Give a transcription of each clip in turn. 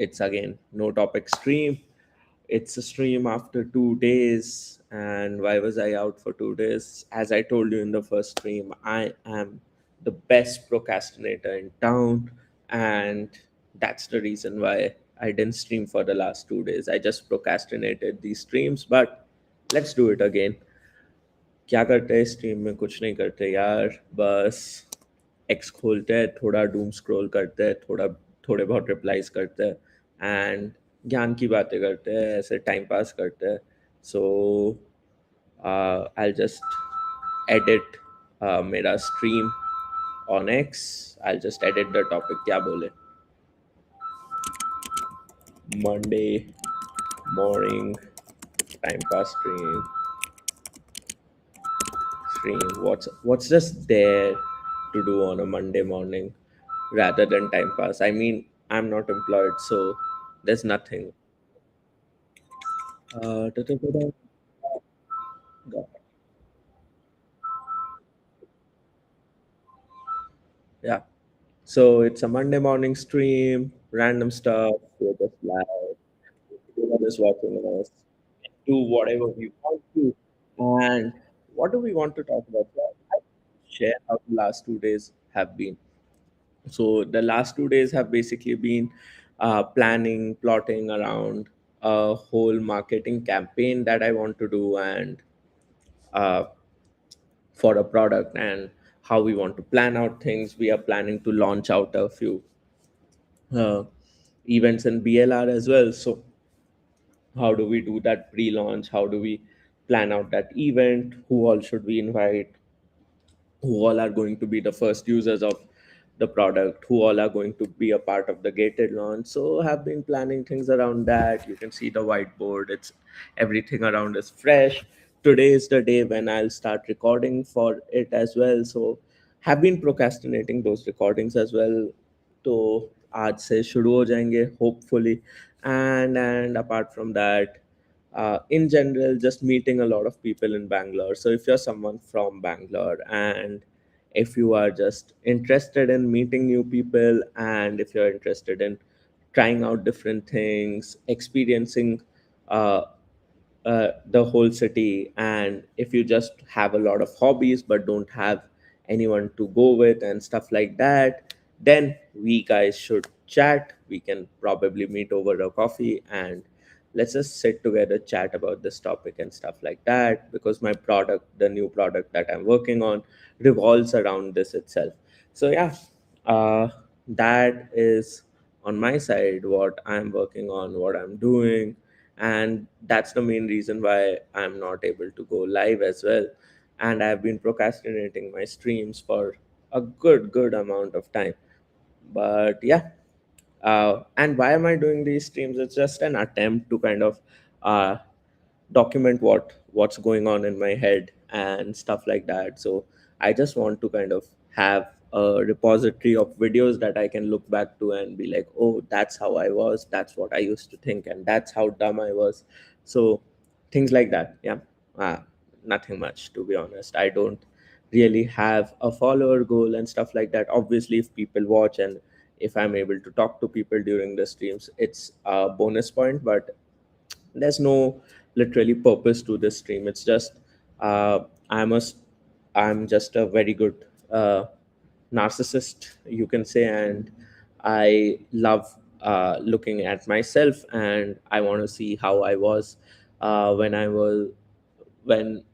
It's again no topic stream. It's a stream after 2 days. And why was I out for 2 days? As I told you in the first stream, I am the best procrastinator in town. And that's the reason why I didn't stream for the last 2 days. I just procrastinated these streams, but let's do it again. क्या करते हैं stream में? कुछ नहीं करते यार, बस x खोलते हैं, थोड़ा डूम स्क्रॉल करते हैं, थोड़े बहुत रिप्लाईज करते हैं एंड ज्ञान की बातें करते हैं, ऐसे टाइम पास करते हैं. सो आई जस्ट एडिट मेरा stream on x. I just edit the topic, क्या बोले, Monday morning time pass stream. What's just there to do on a Monday morning rather than time pass? I mean, I'm not employed, so there's nothing. Da-da-da-da. Yeah. So it's a Monday morning stream, random stuff. We're just live. Everyone is watching us. Do whatever we want to. And what do we want to talk about? Well, I share how the last 2 days have been. So the last 2 days have basically been planning, plotting around a whole marketing campaign that I want to do, and uh, for a product, and how we want to plan out things. We are planning to launch out a few uh, events in BLR as well. So how do we do that pre-launch? How do we plan out that event? Who all should we invite? Who all are going to be the first users of the product, who all are going to be a part of the gated launch. So have been planning things around that. You can see the whiteboard, it's everything around is fresh. Today is the day when I'll start recording for it as well. So have been procrastinating those recordings as well. तो आज से शुरू हो जाएंगे hopefully. And apart from that, in general, just meeting a lot of people in Bangalore. So if you're someone from Bangalore, and if you are just interested in meeting new people, and if you're interested in trying out different things, experiencing uh, the whole city, and if you just have a lot of hobbies but don't have anyone to go with and stuff like that, then we guys should chat. We can probably meet over a coffee and let's just sit together, chat about this topic and stuff like that, because my product, the new product that I'm working on, revolves around this itself. So yeah, that is on my side what I'm working on, what I'm doing. And that's the main reason why I'm not able to go live as well. And I've been procrastinating my streams for a good amount of time. But yeah, and why am I doing these streams? It's just an attempt to kind of uh, document what's going on in my head and stuff like that. So I just want to kind of have a repository of videos that I can look back to and be like, oh, that's how I was, that's what I used to think, and that's how dumb I was. So things like that. Yeah. uh, Nothing much, to be honest. I don't really have a follower goal and stuff like that. Obviously, if people watch and if I'm able to talk to people during the streams, it's a bonus point. But there's no literally purpose to this stream. It's just uh, i'm a s- I'm just a very good narcissist, you can say, and I love looking at myself, and I want to see how I was when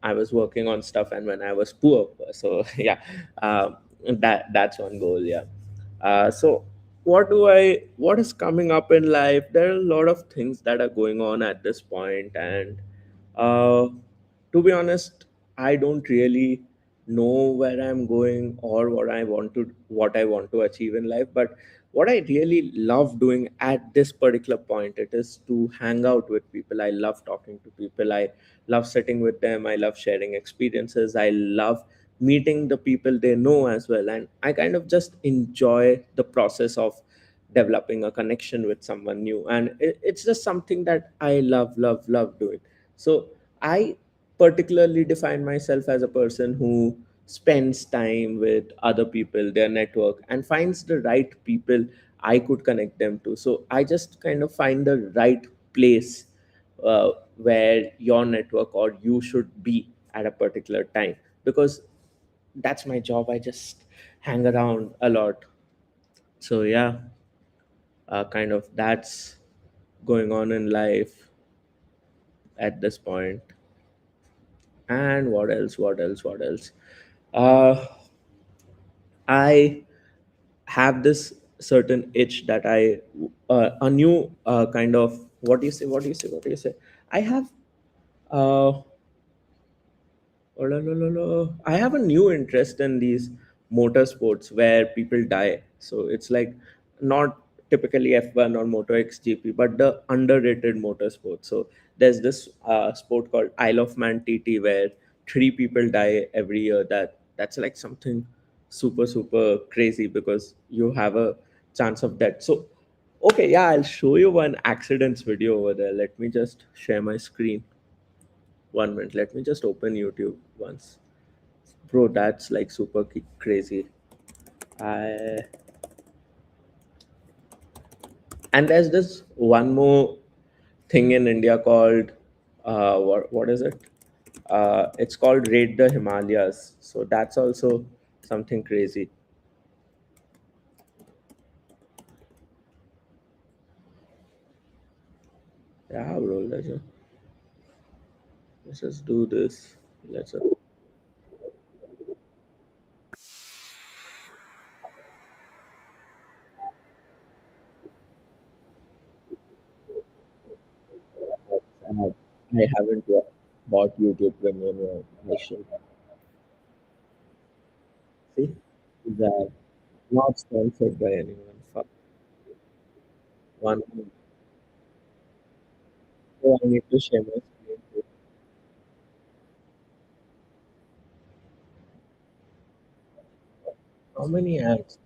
I was working on stuff and when I was poor. So yeah, that's one goal. Yeah. So what is coming up in life? There are a lot of things that are going on at this point, and uh, to be honest, I don't really know where I'm going or what I want to achieve in life. But what I really love doing at this particular point, it is to hang out with people. I love talking to people. I love sitting with them. I love sharing experiences. I love meeting the people they know as well. And I kind of just enjoy the process of developing a connection with someone new. And it's just something that I love doing. So I particularly define myself as a person who spends time with other people, their network, and finds the right people I could connect them to. So I just kind of find the right place where your network or you should be at a particular time, because that's my job. I just hang around a lot. So yeah, kind of that's going on in life at this point. And what else? What else? What else? Uh, I have this certain itch that a new kind of, what do you say? What do you say? What do you say? I have uh, oh, la, la, la, la. I have a new interest in these motorsports where people die. So it's like not typically F1 or Moto XGP, but the underrated motorsport. So there's this sport called Isle of Man TT where three people die every year. That's like something super super crazy because you have a chance of death. So okay, yeah, I'll show you one accidents video over there. Let me just share my screen. 1 minute. Let me just open YouTube once. Bro, that's like super crazy. I And there's this one more thing in India called what is it? It's called Raid the Himalayas. So that's also something crazy. Yeah, bro. Let's just do this. Let's. I haven't bought YouTube Premium yet. I should. See, that not sponsored by anyone. Fuck. One. So I need to share my screen. How many ads?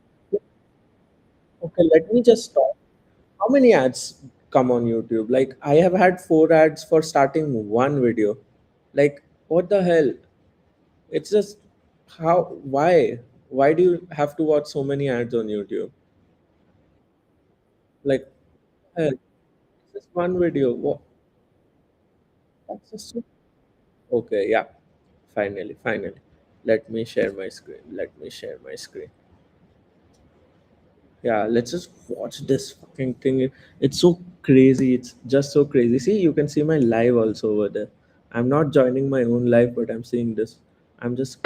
Okay, let me just stop. How many ads come on YouTube? Like, I have had four ads for starting one video. Like, what the hell? It's just how, why? Why do you have to watch so many ads on YouTube? Like, hell, it's just one video. What? That's just so. Okay, yeah. Finally, finally. Let me share my screen. Let me share my screen. Yeah, let's just watch this fucking thing. It's so crazy. It's just so crazy. See, you can see my live also over there. I'm not joining my own live, but I'm seeing this. I'm just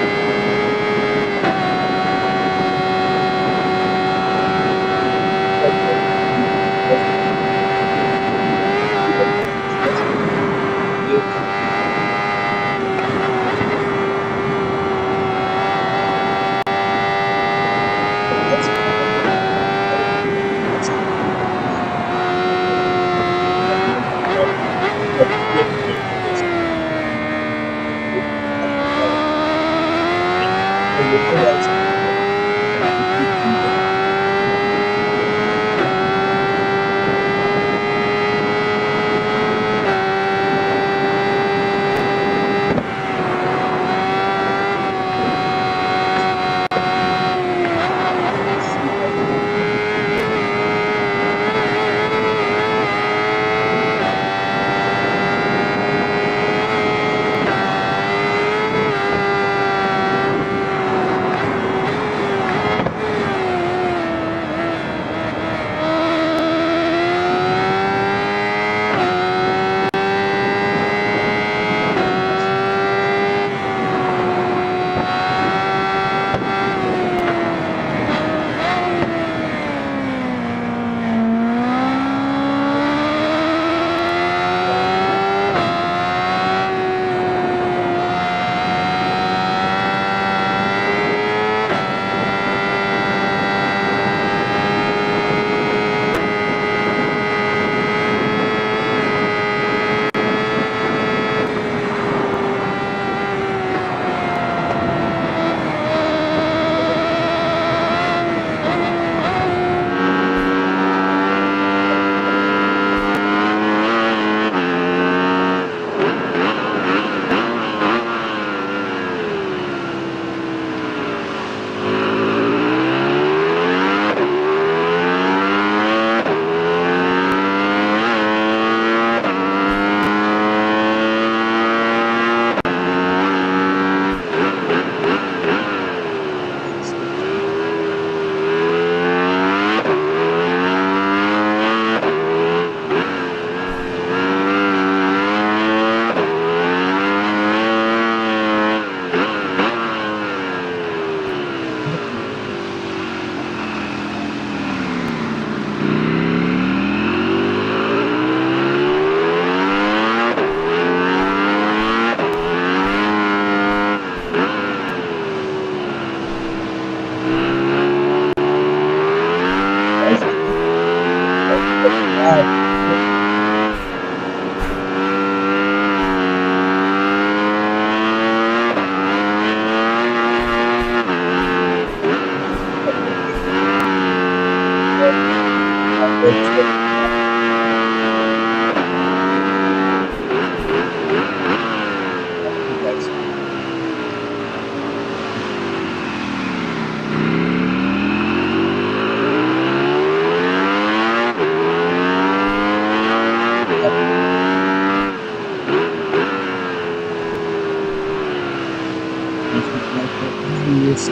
Yes.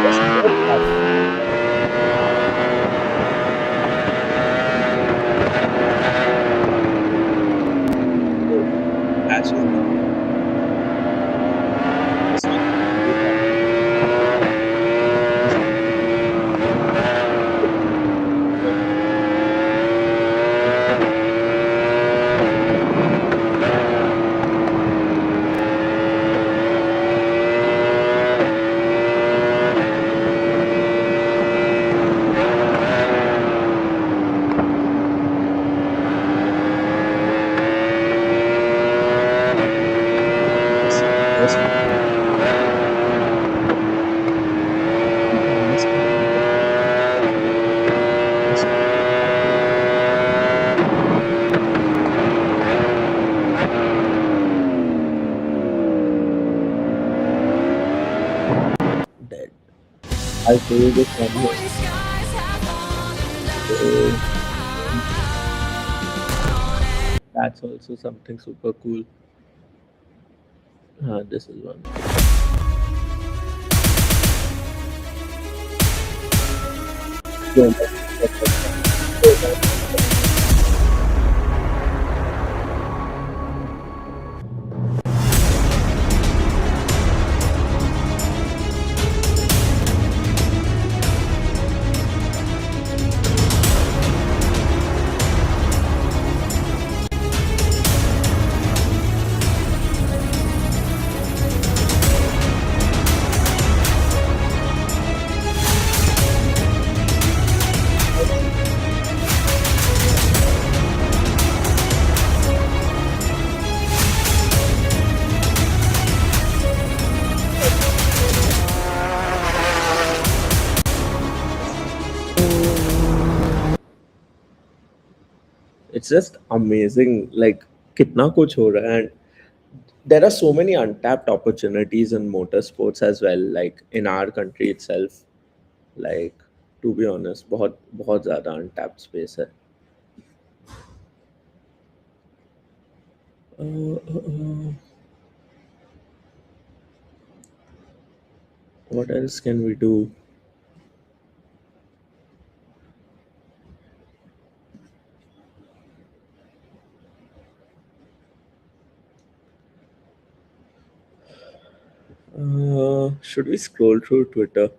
Yes, both have to actually this one both have this yes, yes, you can understand this dead. I'll show you this one here. So that's also something super cool. This is one. Yeah, it's just amazing like kitna kuch ho raha है. And there are so many untapped opportunities in motorsports as well, like in our country itself. Like, to be honest, बहुत बहुत ज़्यादा untapped space है. What else can we do? Should we scroll through Twitter?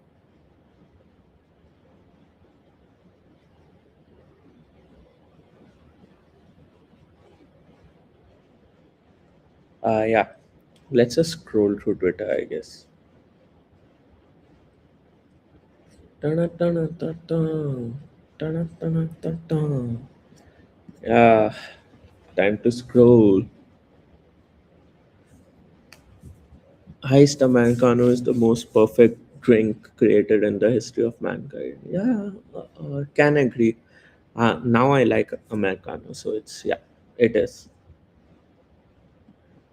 Yeah, let's just scroll through Twitter, I guess. Dun-dun-dun-dun-dun. Dun-dun-dun-dun-dun. Yeah, time to scroll. Heist Americano is the most perfect drink created in the history of mankind. Yeah, can agree. Now I like Americano, so it's yeah, it is.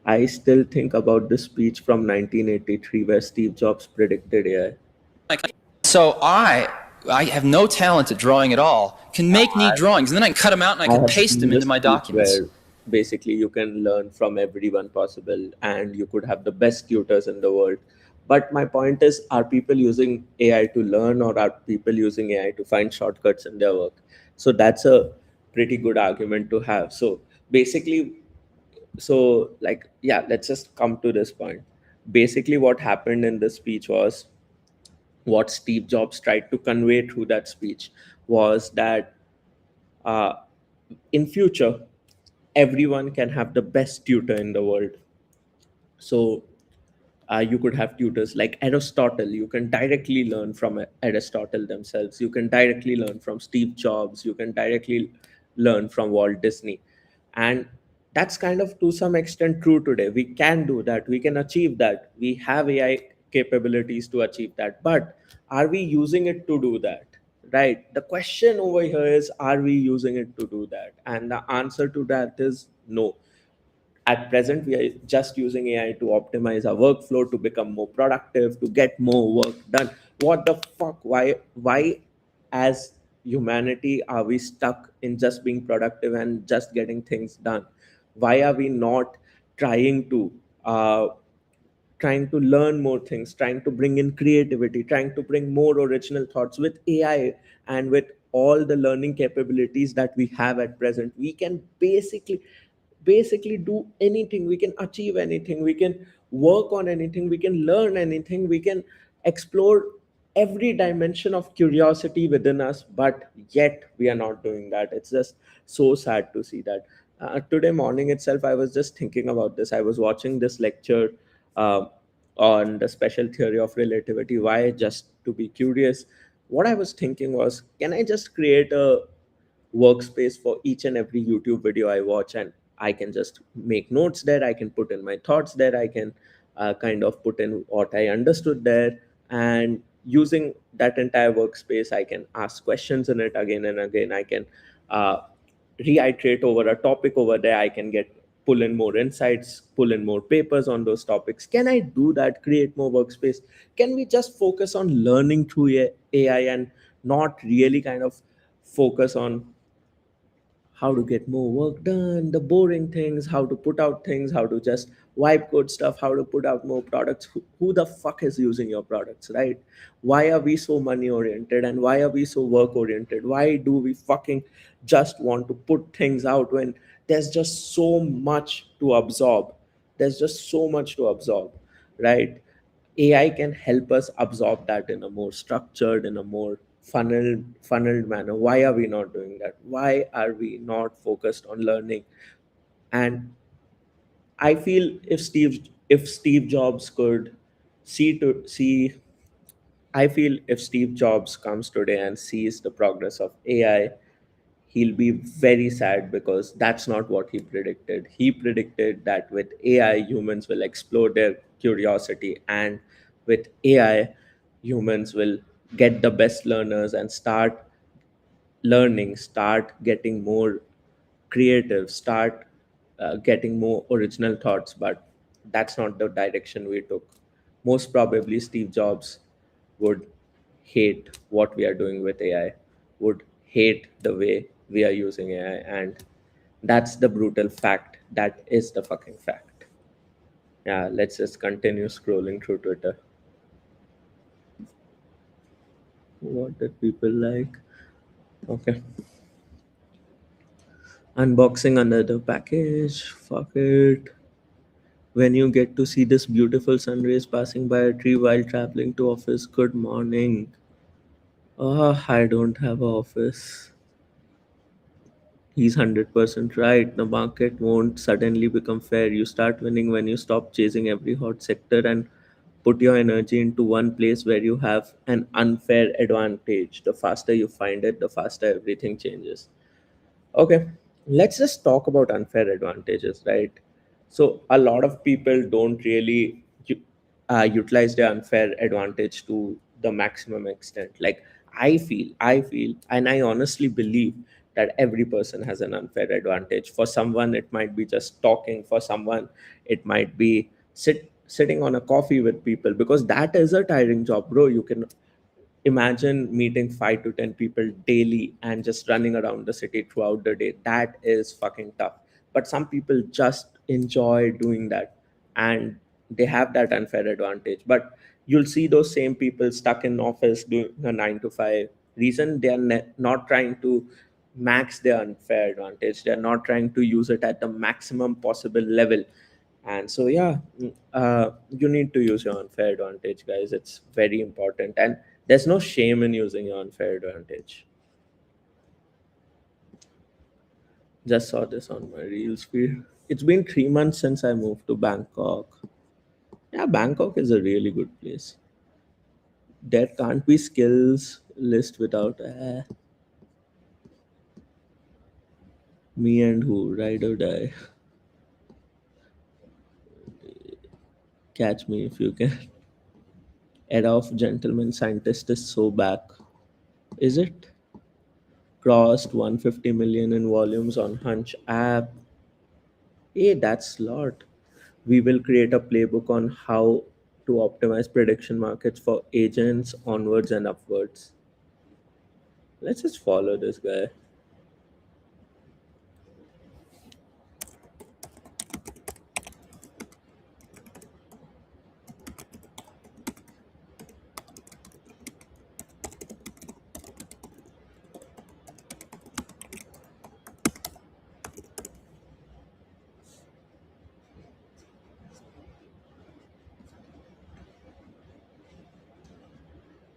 I still think about the speech from 1983 where Steve Jobs predicted AI. So I have no talent at drawing at all, can make neat drawings, and then I can cut them out and I I can have paste seen them the into my speech documents. where basically you can learn from everyone possible and you could have the best tutors in the world. But my point is, are people using AI to learn or are people using AI to find shortcuts in their work? So that's a pretty good argument to have. So basically, so like, yeah, let's just come to this point. Basically, what happened in the speech was what Steve Jobs tried to convey through that speech was that uh, in future everyone can have the best tutor in the world. So You could have tutors like Aristotle. You can directly learn from Aristotle themselves. You can directly learn from Steve Jobs. You can directly learn from Walt Disney. And that's kind of to some extent true today. We can do that. We can achieve that. We have AI capabilities to achieve that. But are we using it to do that? Right. The question over here is, are we using it to do that? And the answer to that is no. At present, we are just using AI to optimize our workflow, to become more productive, to get more work done. What the fuck? Why as humanity are we stuck in just being productive and just getting things done? Why are we not trying to uh, trying to learn more things, trying to bring in creativity, trying to bring more original thoughts with AI? And with all the learning capabilities that we have at present, we can basically do anything. We can achieve anything, we can work on anything, we can learn anything, we can explore every dimension of curiosity within us. But yet we are not doing that. It's just so sad to see that. Today morning itself, I was just thinking about this. I was watching this lecture uh, on the special theory of relativity. Why? Just to be curious. What I was thinking was, can I just create a workspace for each and every YouTube video I watch, and I can just make notes there. I can put in my thoughts there. I can kind of put in what I understood there, and using that entire workspace, I can ask questions in it again and again. I can uh, reiterate over a topic over there. I can get pull in more insights, pull in more papers on those topics. Can I do that? Create more workspace? Can we just focus on learning through AI and not really kind of focus on how to get more work done, the boring things, how to put out things, how to just wipe code stuff, how to put out more products? Who the fuck is using your products, right? Why are we so money oriented, and why are we so work oriented? Why do we fucking just want to put things out when there's just so much to absorb? There's just so much to absorb, right? AI can help us absorb that in a more structured, in a more funneled manner. Why are we not doing that? Why are we not focused on learning? And I feel if Steve Jobs could see, I feel if Steve Jobs comes today and sees the progress of AI, he'll be very sad, because that's not what he predicted. He predicted that with AI, humans will explore their curiosity, and with AI, humans will get the best learners and start learning, start getting more creative, start getting more original thoughts. But that's not the direction we took. Most probably, Steve Jobs would hate what we are doing with AI, would hate the way we are using AI. And that's the brutal fact. That is the fucking fact. Yeah, let's just continue scrolling through Twitter. What did people like? Okay. Unboxing another package. Fuck it. When you get to see this beautiful sun rays passing by a tree while traveling to office. Good morning. Ah, I don't have a office. He's 100% right. The market won't suddenly become fair. You start winning when you stop chasing every hot sector and put your energy into one place where you have an unfair advantage. The faster you find it, the faster everything changes. Okay, let's just talk about unfair advantages, right? So, a lot of people don't really utilize their unfair advantage to the maximum extent. Like, I feel, and I honestly believe that every person has an unfair advantage. For someone, it might be just talking. For someone, it might be sitting on a coffee with people, because that is a tiring job, bro. You can imagine meeting 5 to 10 people daily and just running around the city throughout the day. That is fucking tough. But some people just enjoy doing that, and they have that unfair advantage. But you'll see those same people stuck in office doing a 9 to 5. Reason they are not trying to max their unfair advantage. They're not trying to use it at the maximum possible level. And so, yeah, you need to use your unfair advantage, guys. It's very important. And there's no shame in using your unfair advantage. Just saw this on my Reels feed. It's been 3 months since I moved to Bangkok. Yeah, Bangkok is a really good place. There can't be skills list without me and who, ride or die. Catch me if you can. Era of gentleman scientist is so back. Is it? Crossed 150 million in volumes on Hunch app. Hey, that's a lot. We will create a playbook on how to optimize prediction markets for agents onwards and upwards. Let's just follow this guy.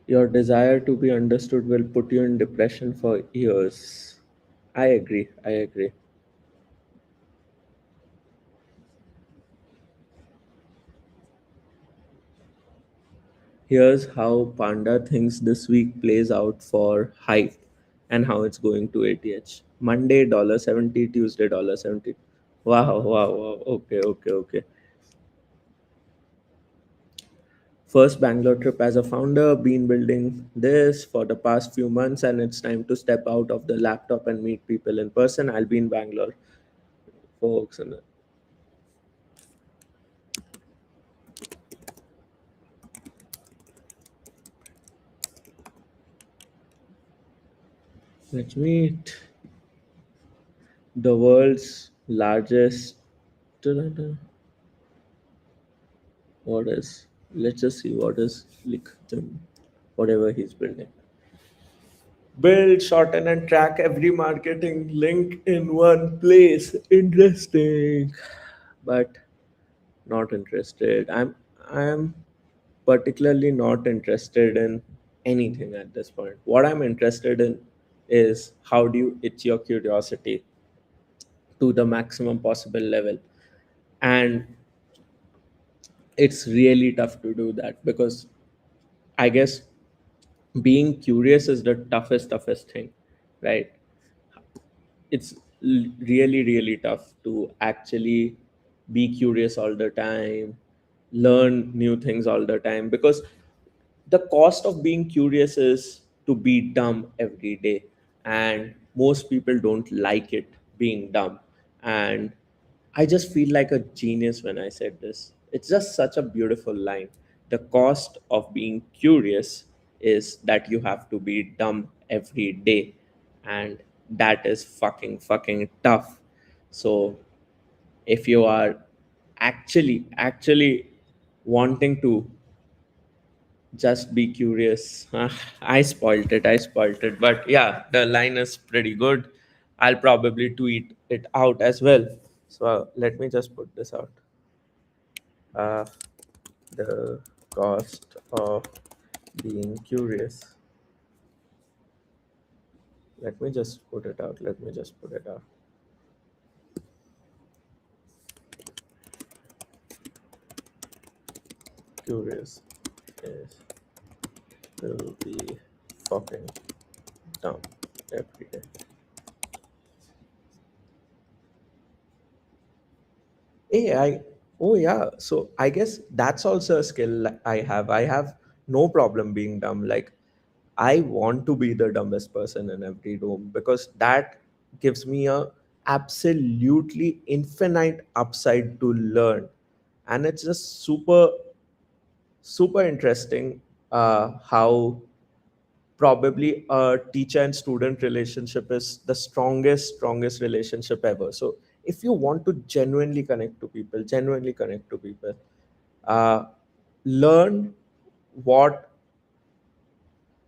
Your desire to be understood will put you in depression for years. I agree. I agree. Here's how Panda thinks this week plays out for hype and how it's going to ATH. Monday $70, Tuesday $70. Wow, wow, wow. Okay, okay, okay. First Bangalore trip as a founder, been building this for the past few months, and it's time to step out of the laptop and meet people in person. I'll be in Bangalore, folks. And let's meet the world's largest. What is? Let's just see what is like whatever he's building. Build, shorten, and track every marketing link in one place. Interesting, but not interested. I'm particularly not interested in anything at this point. What I'm interested in is how do you itch your curiosity to the maximum possible level, and it's really tough to do that because I guess being curious is the toughest thing, right? It's really tough to actually be curious all the time, learn new things all the time, because the cost of being curious is to be dumb every day, and most people don't like it being dumb. And I just feel like a genius when I said this. It's just such a beautiful line. The cost of being curious is that you have to be dumb every day. And that is fucking tough. So if you are actually wanting to just be curious, I spoiled it. But yeah, the line is pretty good. I'll probably tweet it out as well. So let me just put this out. uh, the cost of being curious. Let me just put it out. Curious is to be fucking dumb every day. AI. Oh yeah. So I guess that's also a skill I have. I have no problem being dumb. Like I want to be the dumbest person in every room because that gives me a absolutely infinite upside to learn. And it's just super interesting how probably a teacher and student relationship is the strongest relationship ever. So if you want to genuinely connect to people, uh, learn what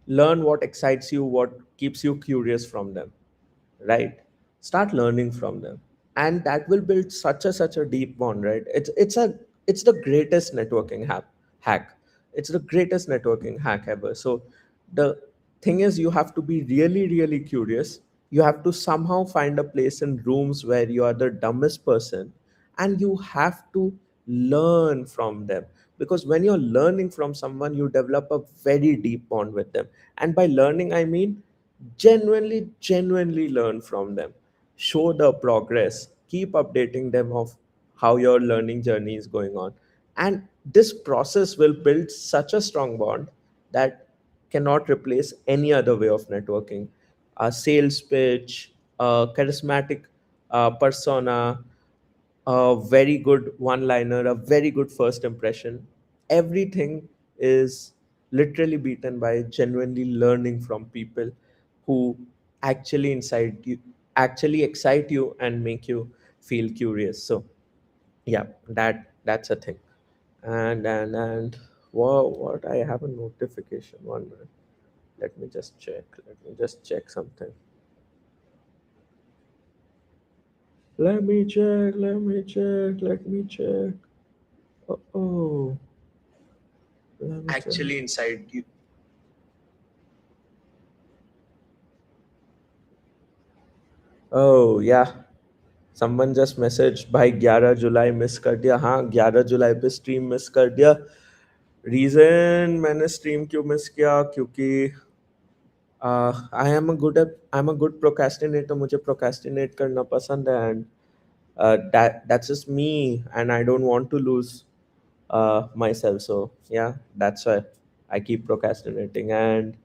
learn what excites you, what keeps you curious from them, right? Start learning from them, and that will build such a deep bond, right? It's the greatest networking hack. It's the greatest networking hack ever. So the thing is, you have to be really curious. You have to somehow find a place in rooms where you are the dumbest person, and you have to learn from them. because when you're learning from someone, you develop a very deep bond with them. And by learning, I mean genuinely learn from them, show the progress, keep updating them of how your learning journey is going on. And this process will build such a strong bond that cannot replace any other way of networking. A sales pitch, a charismatic persona, a very good one liner, a very good first impression. Everything is literally beaten by genuinely learning from people who actually actually excite you and make you feel curious. So yeah, that's a thing. And whoa, what, I have a notification. 1 minute. Let me just check. Let me just check something. Let me check. Let me check. Let me check. Oh, let me check. Actually inside you. Oh yeah, someone just messaged भाई 11 जुलाई miss कर दिया. हाँ, 11 जुलाई पे stream miss कर दिया. Reason मैंने stream क्यों miss किया, क्योंकि I am a good procrastinator. मुझे प्रोक्रेस्टिनेट करना पसंद है. And that's just me, and I don't want to lose myself. So yeah, that's why I keep procrastinating. And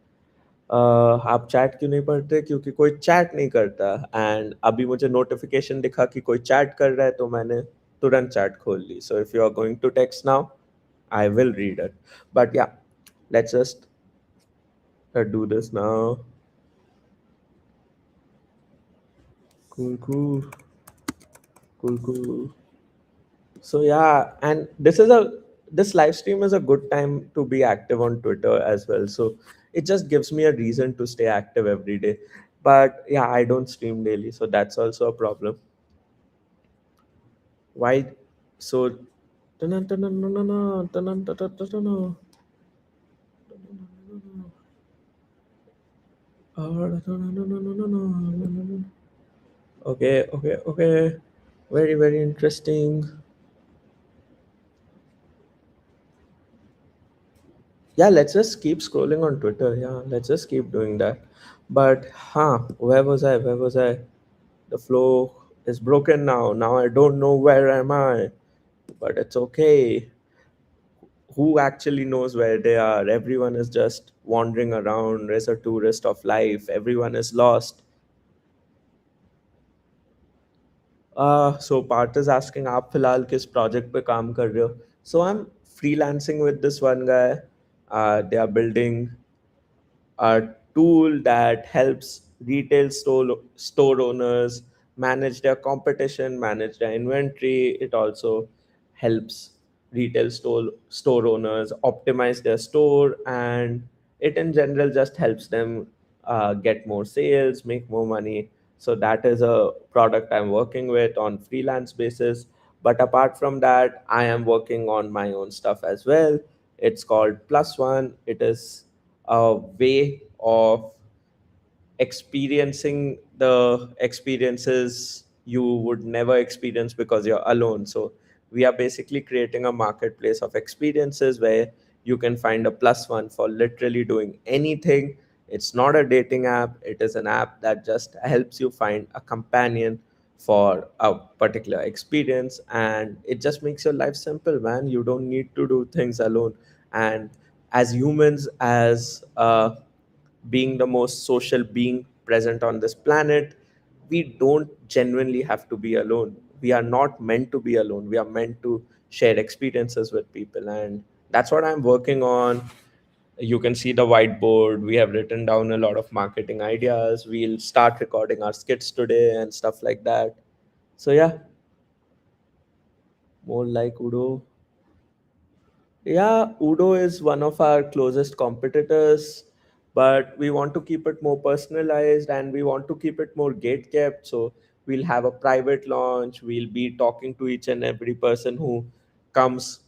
आप चैट क्यों नहीं पढ़ते, क्योंकि कोई चैट नहीं करता. एंड अभी मुझे नोटिफिकेशन दिखा कि कोई चैट कर रहा है, तो मैंने तुरंत चैट खोल ली. So if you are going to text now, I will read it. But yeah, let's just do this now. Cool, cool, cool, cool. So yeah, and this live stream is a good time to be active on Twitter as well. So it just gives me a reason to stay active every day. But yeah, I don't stream daily, so that's also a problem. Why? So okay, okay, okay. Very, very interesting. Yeah, let's just keep scrolling on Twitter. Yeah, let's just keep doing that. But where was I? Where was I? The flow is broken now. Now I don't know where am I. But it's okay. Who actually knows where they are? Everyone is just wandering around as a tourist of life. Everyone is lost. So Parth is asking, आप फिलहाल किस project पे काम कर रहे हो? So I'm freelancing with this one guy. They are building a tool that helps store owners manage their competition, manage their inventory. It also helps store owners optimize their store, and it in general just helps them get more sales, make more money. So that is a product I'm working with on freelance basis. But apart from that, I am working on my own stuff as well. It's called Plus One. It is a way of experiencing the experiences you would never experience because you're alone. So we are basically creating a marketplace of experiences where you can find a plus one for literally doing anything. It's not a dating app, it is an app that just helps you find a companion for a particular experience, and it just makes your life simple, man. You don't need to do things alone. And as humans, as being the most social being present on this planet, we don't genuinely have to be alone. We are not meant to be alone. We are meant to share experiences with people. And that's what I'm working on. You can see the whiteboard. We have written down a lot of marketing ideas. We'll start recording our skits today and stuff like that. So, yeah, more like Udo. Yeah, Udo is one of our closest competitors, but we want to keep it more personalized and we want to keep it more gate kept. So we'll have a private launch. We'll be talking to each and every person who comes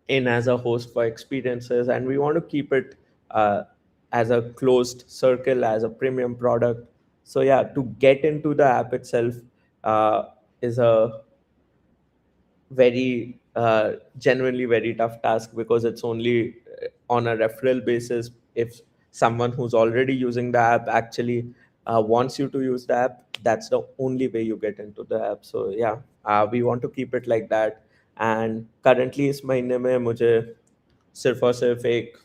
in as a host for experiences, and we want to keep it as a closed circle, as a premium product. So yeah, to get into the app itself is a very genuinely very tough task because it's only on a referral basis. If someone who's already using the app actually wants you to use the app, that's the only way you get into the app. So yeah, we want to keep it like that. And currently इस महीने में मुझे सिर्फ और सिर्फ एक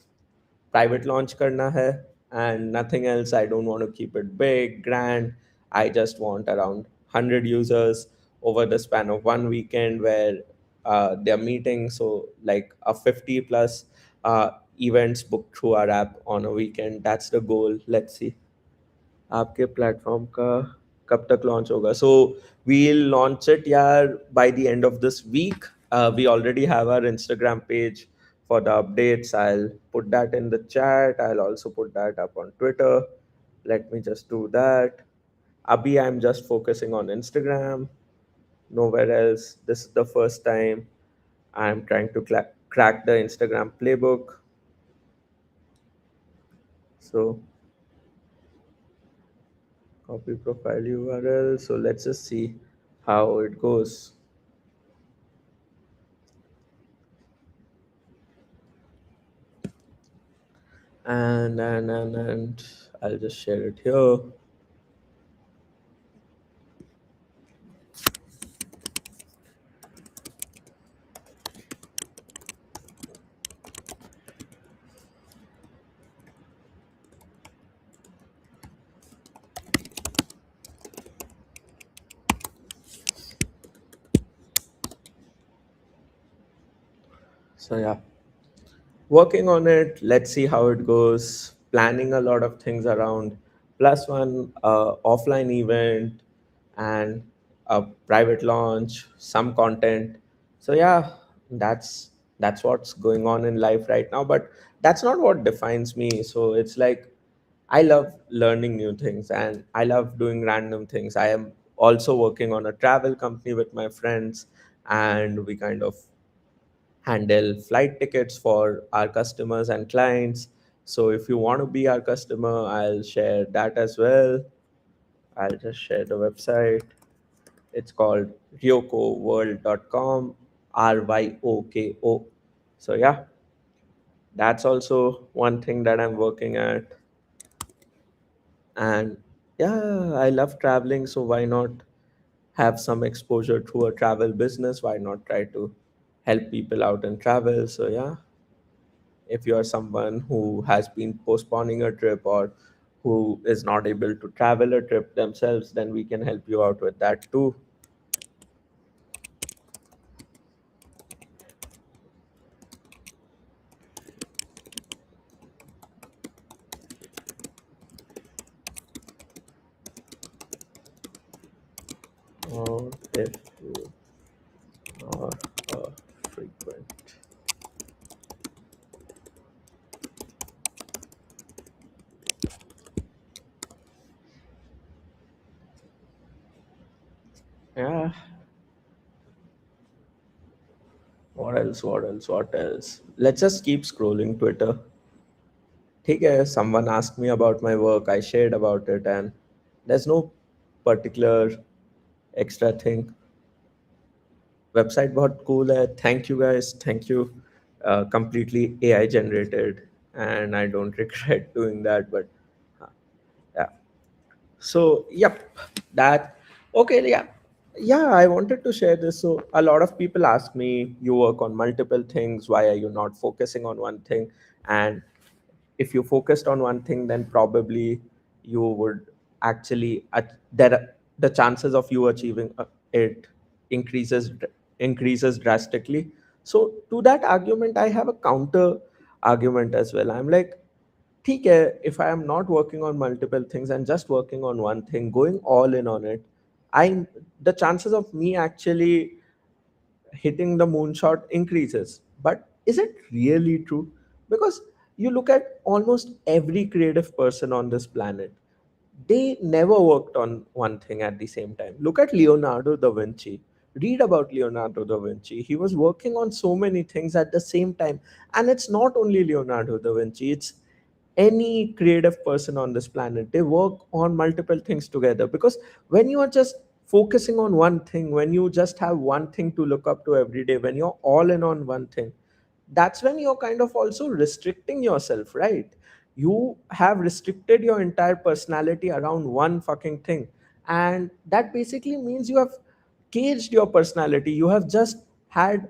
private launch करना है, and nothing else. I don't want to keep it big grand. I just want around 100 users over the span of one weekend where they're meeting. So like a 50 plus uh, events booked through our app on a weekend. That's the goal. Let's see आपके platform का कब तक launch होगा. So we'll launch it यार by the end of this week. We already have our Instagram page for the updates. I'll put that in the chat. I'll also put that up on Twitter. Let me just do that. Abhi, I'm just focusing on Instagram, nowhere else. This is the first time I'm trying to crack the Instagram playbook. So copy profile URL. So let's just see how it goes. And I'll just share it here. So yeah, working on it. Let's see how it goes. Planning a lot of things around plus one offline event and a private launch, some content. So yeah, that's what's going on in life right now. But that's not what defines me. So it's like I love learning new things and I love doing random things. I am also working on a travel company with my friends, and we kind of handle flight tickets for our customers and clients. So if you want to be our customer, I'll share that as well. I'll just share the website. It's called ryokoworld.com, RYOKO. So yeah, that's also one thing that I'm working at. And yeah, I love traveling, so why not have some exposure through a travel business? Why not try to help people out in travel? So yeah, if you are someone who has been postponing a trip or who is not able to travel a trip themselves, then we can help you out with that too. Or if you are a frequent. Yeah, what else? What else? What else? Let's just keep scrolling Twitter. ठीक है, someone asked me about my work, I shared about it, and there's no particular extra thing. Website बहुत cool है. Thank you guys. Thank you. Completely AI generated, and I don't regret doing that. But yeah. So yep, that okay. Yeah, yeah. I wanted to share this. So a lot of people ask me, you work on multiple things. Why are you not focusing on one thing? And if you focused on one thing, then probably you would actually the chances of you achieving it increases drastically. So to that argument, I have a counter argument as well. I'm like, ठीक है, if I am not working on multiple things and just working on one thing, going all in on it, I the chances of me actually hitting the moonshot increases. But is it really true? Because you look at almost every creative person on this planet, they never worked on one thing at the same time. Look at Leonardo da Vinci. Read about Leonardo da Vinci. He was working on so many things at the same time. And it's not only Leonardo da Vinci, it's any creative person on this planet. They work on multiple things together because when you are just focusing on one thing, when you just have one thing to look up to every day, when you're all in on one thing, that's when you're kind of also restricting yourself, right? You have restricted your entire personality around one fucking thing. And that basically means you have caged your personality. You have just had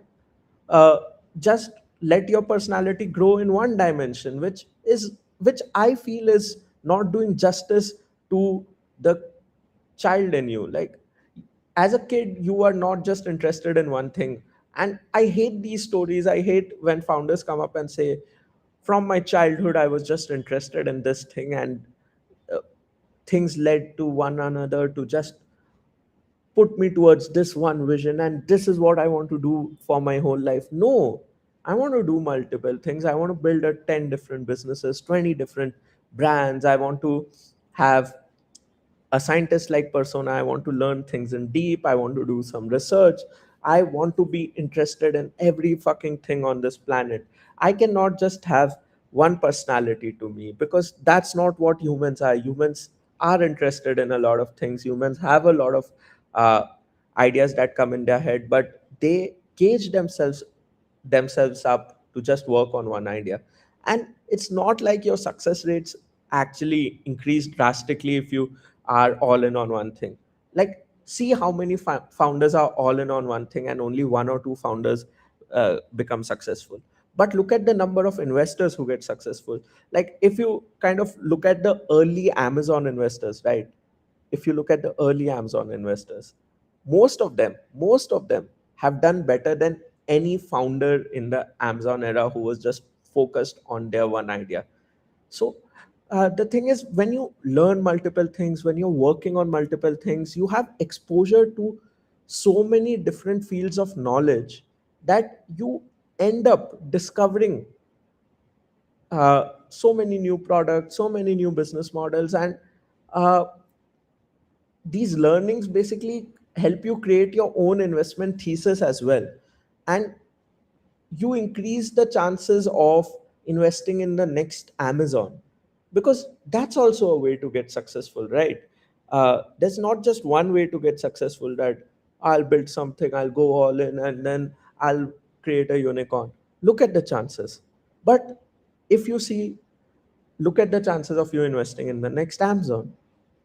uh, just let your personality grow in one dimension, which I feel is not doing justice to the child in you. Like, as a kid, you are not just interested in one thing. And I hate these stories. I hate when founders come up and say, from my childhood I was just interested in this thing, and uh, things led to one another to just put me towards this one vision, and this is what I want to do for my whole life. No, I want to do multiple things. I want to build a 10 different businesses, 20 different brands. I want to have a scientist like persona. I want to learn things in deep. I want to do some research. I want to be interested in every fucking thing on this planet. I cannot just have one personality to me, because that's not what humans are. Humans are interested in a lot of things. Humans have a lot of uh, ideas that come in their head, but they cage themselves up to just work on one idea. And it's not like your success rates actually increase drastically if you are all in on one thing. Like, see how many founders are all in on one thing, and only one or two founders become successful. But look at the number of investors who get successful. Like, if you kind of look at the early Amazon investors, right? If you look at the early Amazon investors, most of them have done better than any founder in the Amazon era who was just focused on their one idea. So the thing is, when you learn multiple things, when you're working on multiple things, you have exposure to so many different fields of knowledge that you end up discovering so many new products, so many new business models. And uh, these learnings basically help you create your own investment thesis as well. And you increase the chances of investing in the next Amazon, because that's also a way to get successful, right? There's not just one way to get successful, that I'll build something, I'll go all in, and then I'll create a unicorn. Look at the chances. But if you see, look at the chances of you investing in the next Amazon.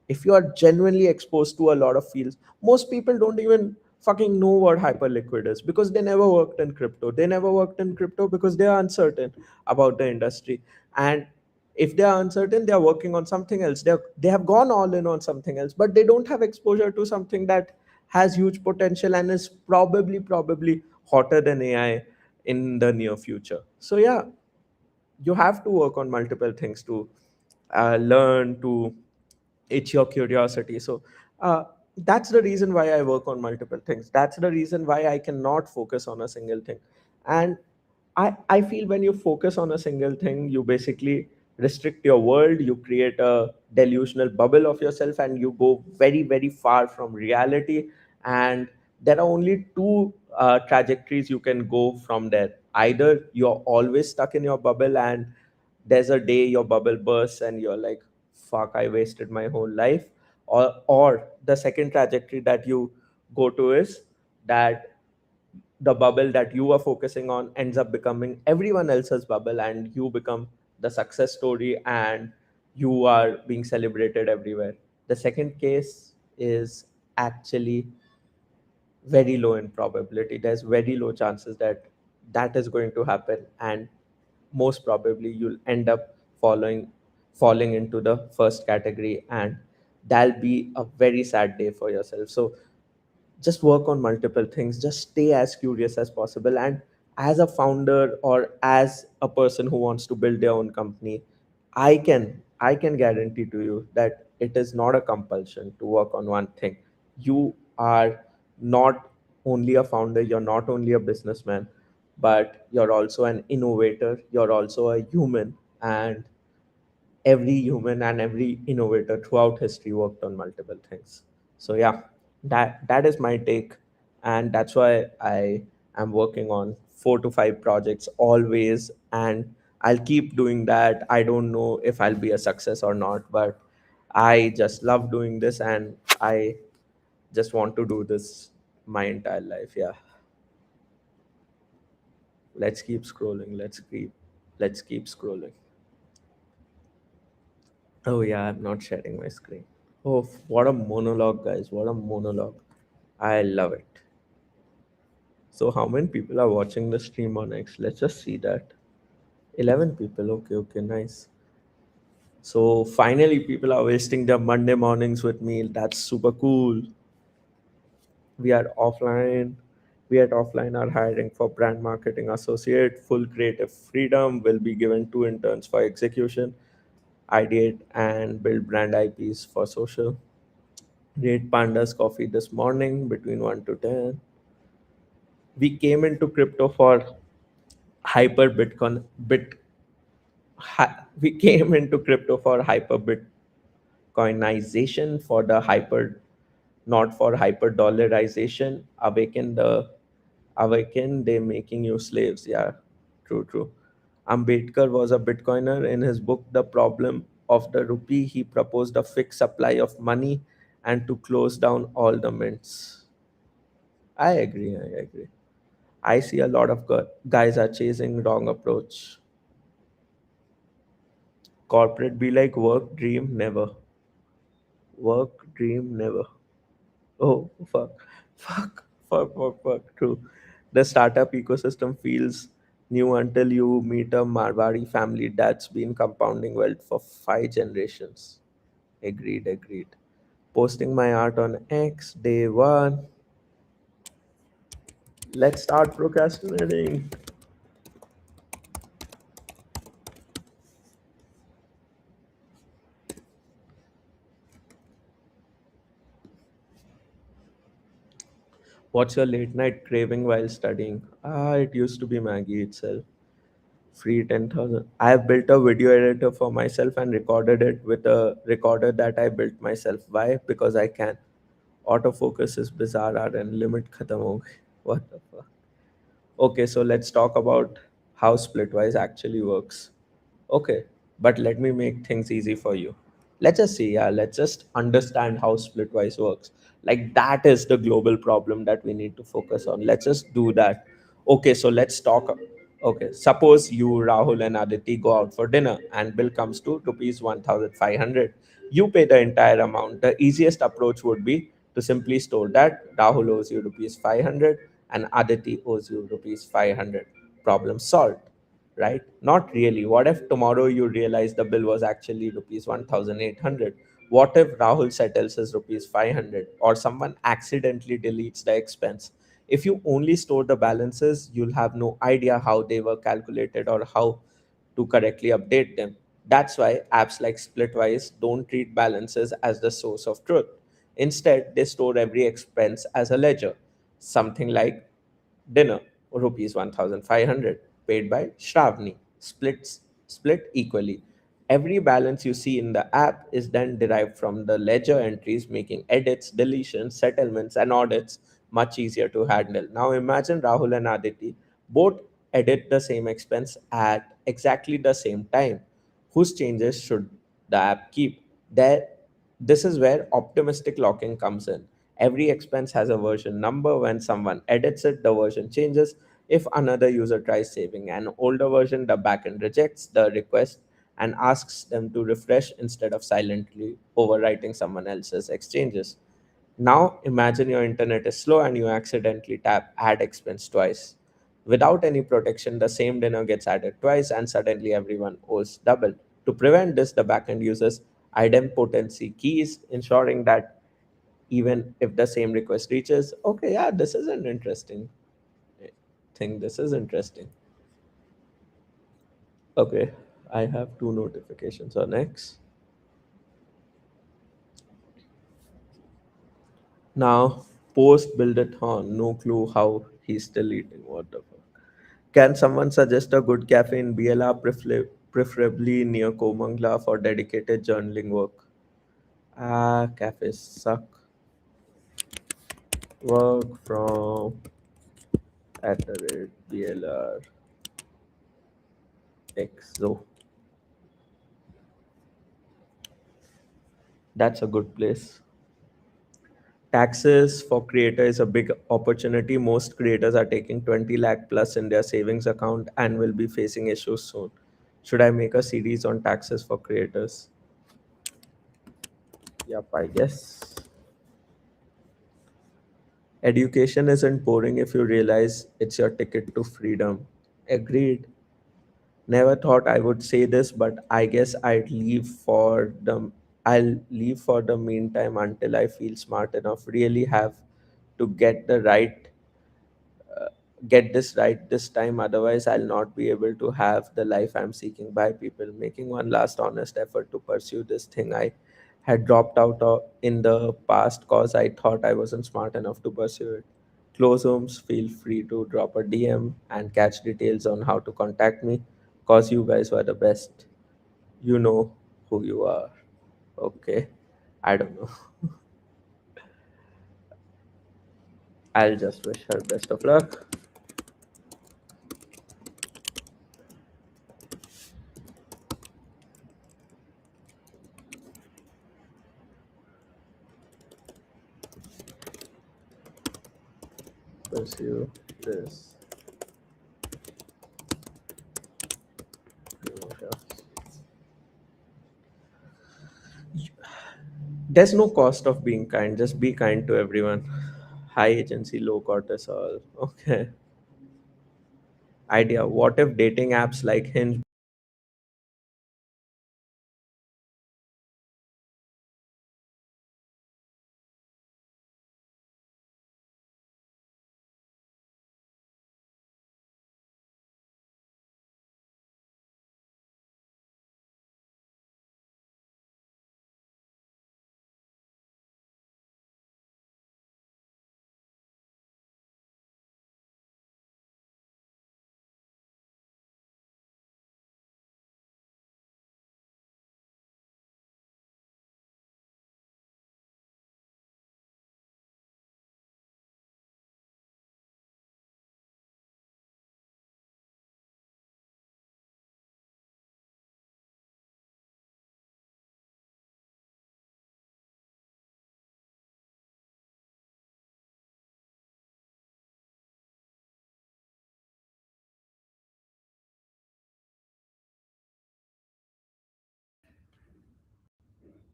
If you are genuinely exposed to a lot of fields, most people don't even fucking know what hyperliquid is, because they never worked in crypto. They never worked in crypto because they are uncertain about the industry. And if they are uncertain, they are working on something else. They have gone all in on something else, but they don't have exposure to something that has huge potential and is probably hotter than AI in the near future. So yeah, you have to work on multiple things to learn, to it's your curiosity. So that's the reason why I work on multiple things. That's the reason why I cannot focus on a single thing. And I feel when you focus on a single thing, you basically restrict your world, you create a delusional bubble of yourself, and you go very far from reality. And there are only two trajectories you can go from there. Either you're always stuck in your bubble, and there's a day your bubble bursts and you're like, fuck, I wasted my whole life. Or the second trajectory that you go to is that the bubble that you are focusing on ends up becoming everyone else's bubble, and you become the success story, and you are being celebrated everywhere. The second case is actually very low in probability. There's very low chances that that is going to happen, and most probably you'll end up following falling into the first category, and that'll be a very sad day for yourself. So just work on multiple things, just stay as curious as possible. And as a founder, or as a person who wants to build their own company, I can guarantee to you that it is not a compulsion to work on one thing. You are not only a founder, you're not only a businessman, but you're also an innovator, you're also a human. And every human and every innovator throughout history worked on multiple things. So yeah, that is my take. And that's why I am working on 4 to 5 projects always, and I'll keep doing that. I don't know if I'll be a success or not, but I just love doing this, and I Just want to do this my entire life. Yeah. Let's keep scrolling. Let's keep scrolling. Oh yeah, I'm not sharing my screen. Oh, what a monologue, guys. What a monologue. I love it. So how many people are watching the stream on X? Let's just see that. 11 people. Okay, okay, nice. So finally people are wasting their Monday mornings with me. That's super cool. We are offline. We at offline are hiring for brand marketing associate. Full creative freedom will be given to interns for execution, ideate and build brand IPs for social. Rate Panda's coffee this morning between 1 to 10. We came into crypto for hyper Bitcoin. We came into crypto for hyper Bitcoinization, for the hyper, not for hyper dollarization. Awaken, they making you slaves. Yeah, true, true. Ambedkar was a Bitcoiner. In his book, The Problem of the Rupee, he proposed a fixed supply of money and to close down all the mints. I agree. I agree. I see a lot of guys are chasing wrong approach. Corporate be like work, dream, never. Work, dream, never. Oh, fuck. Fuck. Fuck, fuck, fuck. True. The startup ecosystem feels new until you meet a Marwari family that's been compounding wealth for 5 generations. Agreed, agreed. Posting my art on X, day one. Let's start procrastinating. What's your late night craving while studying? Ah, it used to be Maggie itself. Free 10,000. I have built a video editor for myself and recorded it with a recorder that I built myself. Why? Because I can. Autofocus is bizarre and limit khatam ho gayi. What the fuck? Okay, so let's talk about how Splitwise actually works. Okay, but let me make things easy for you. Let's just see, yeah, let's just understand how Splitwise works. Like, that is the global problem that we need to focus on. Let's just do that. Okay, so let's talk. Okay, suppose you, Rahul, and Aditi go out for dinner and bill comes to rupees 1,500. You pay the entire amount. The easiest approach would be to simply store that Rahul owes you rupees 500 and Aditi owes you rupees 500. Problem solved, right? Not really. What if tomorrow you realize the bill was actually rupees 1,800? What if Rahul settles his rupees 500 or someone accidentally deletes the expense? If you only store the balances, you'll have no idea how they were calculated or how to correctly update them. That's why apps like Splitwise don't treat balances as the source of truth. Instead, they store every expense as a ledger, something like dinner, rupees 1,500, paid by Shravani, split equally. Every balance you see in the app is then derived from the ledger entries, making edits, deletions, settlements, and audits much easier to handle. Now imagine Rahul and Aditi both edit the same expense at exactly the same time. Whose changes should the app keep? There, this is where optimistic locking comes in. Every expense has a version number. When someone edits it, the version changes. If another user tries saving an older version, the backend rejects the request and asks them to refresh instead of silently overwriting someone else's exchanges. Now imagine your internet is slow and you accidentally tap add expense twice. Without any protection, the same dinner gets added twice and suddenly everyone owes double. To prevent this, the backend uses idempotency keys, ensuring that even if the same request reaches, okay, yeah, this is an interesting thing. This is interesting. Okay, I have two notifications on X. Now, post Buildathon, no clue how he's still eating. What the fuck? Can someone suggest a good cafe in BLR, preferably near Komangla for dedicated journaling work? Ah, cafes suck. Work from at the rate BLR XO. That's a good place. Taxes for creator is a big opportunity. Most creators are taking 20 lakh plus in their savings account and will be facing issues soon. Should I make a series on taxes for creators? Yep, I guess. Education isn't boring if you realize it's your ticket to freedom. Agreed. Never thought I would say this, but I guess I'll leave for the meantime until I feel smart enough. Really have to get this right this time, otherwise I'll not be able to have the life I'm seeking. By people making one last honest effort to pursue this thing I had dropped out of in the past cause I thought I wasn't smart enough to pursue it. Close homes, feel free to drop a DM and catch details on how to contact me, cause you guys were the best. You know who you are. Okay, I don't know. I'll just wish her best of luck. Pursue this. There's no cost of being kind. Just be kind to everyone. High agency, low cortisol. Okay. Idea. What if dating apps like Hinge?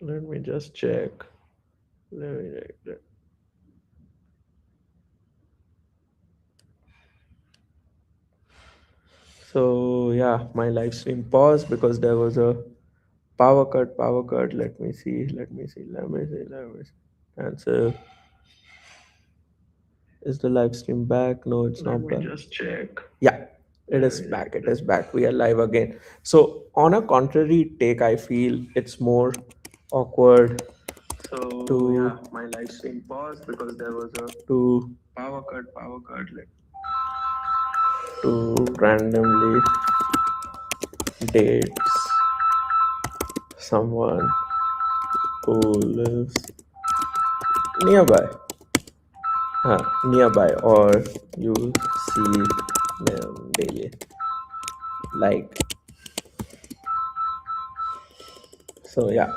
Let me just check. Let me check. So yeah, my live stream paused because there was a power cut. Power cut. Let me see. Let me see. Let me see. Let me see. Answer. Is the live stream back? No, it's not back. Let me just check. Yeah, it is back. It is back. We are live again. So, on a contrary take, I feel it's more awkward so to yeah, my live stream paused because there was a to power cut, like to randomly dates someone who lives nearby, nearby, or you see them daily. Like, so yeah,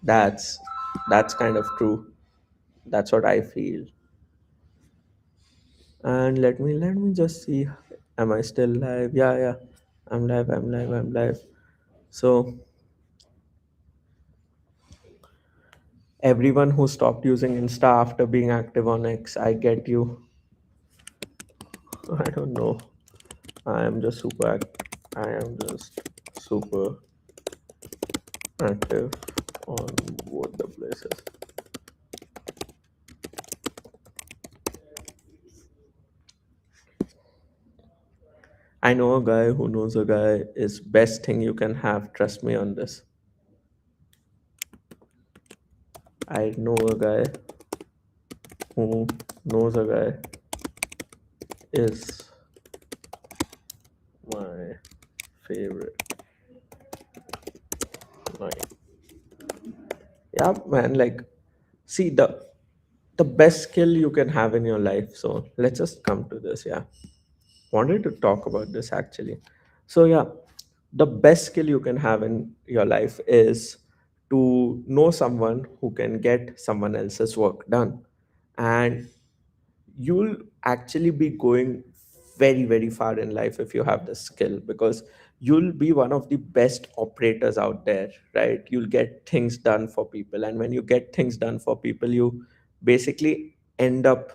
that's that's kind of true. That's what I feel. And let me just see. Am I still live? Yeah, yeah. I'm live. I'm live. I'm live. So everyone who stopped using Insta after being active on X, I get you. I don't know. I am just I am just super active on both the places. I know a guy who knows a guy is best thing you can have. Trust me on this. I know a guy who knows a guy is my favorite line. Yeah, man. Like, see the best skill you can have in your life. So let's just come to this. Yeah, wanted to talk about this actually. So yeah, the best skill you can have in your life is to know someone who can get someone else's work done. And you'll actually be going very, very far in life if you have this skill, because you'll be one of the best operators out there, right? You'll get things done for people. And when you get things done for people, you basically end up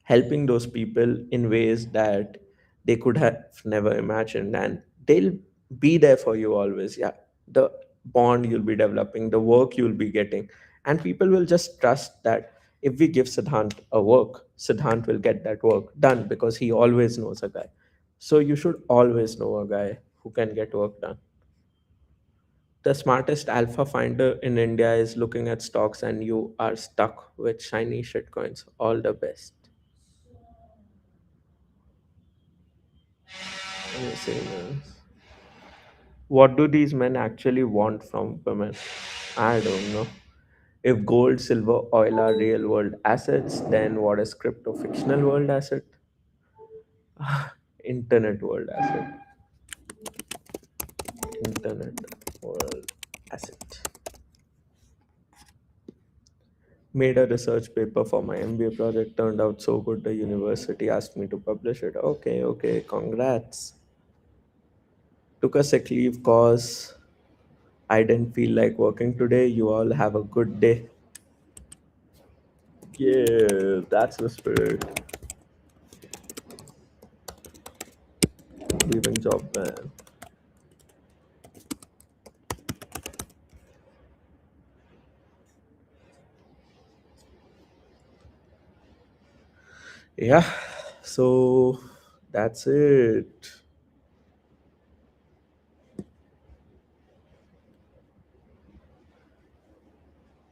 helping those people in ways that they could have never imagined, and they'll be there for you always. Yeah, the bond you'll be developing, the work you'll be getting, and people will just trust that if we give Siddhant a work, Siddhant will get that work done because he always knows a guy. So you should always know a guy who can get work done. The smartest alpha finder in India is looking at stocks, and you are stuck with shiny shit coins. All the best. Let me see this. What do these men actually want from women? I don't know. If gold, silver, oil are real world assets, then what is crypto fictional world asset? Internet world asset. Internet world asset. Made a research paper for my MBA project. Turned out so good, the university asked me to publish it. Okay, okay, congrats. Took a sick leave cause I didn't feel like working today. You all have a good day. Yeah, that's the spirit. Leaving job, man. Yeah, so that's it.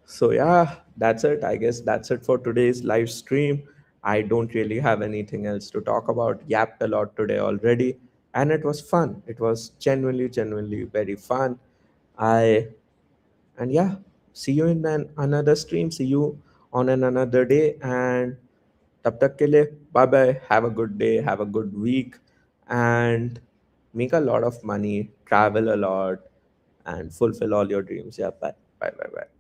So yeah, that's it. I guess that's it for today's live stream. I don't really have anything else to talk about. Yapped a lot today already, and it was fun. It was genuinely very fun. I And yeah, see you in another stream. See you on another day. And tab tak ke liye, bye bye. Have a good day. Have a good week, and make a lot of money. Travel a lot, and fulfill all your dreams. Yeah, bye bye bye bye.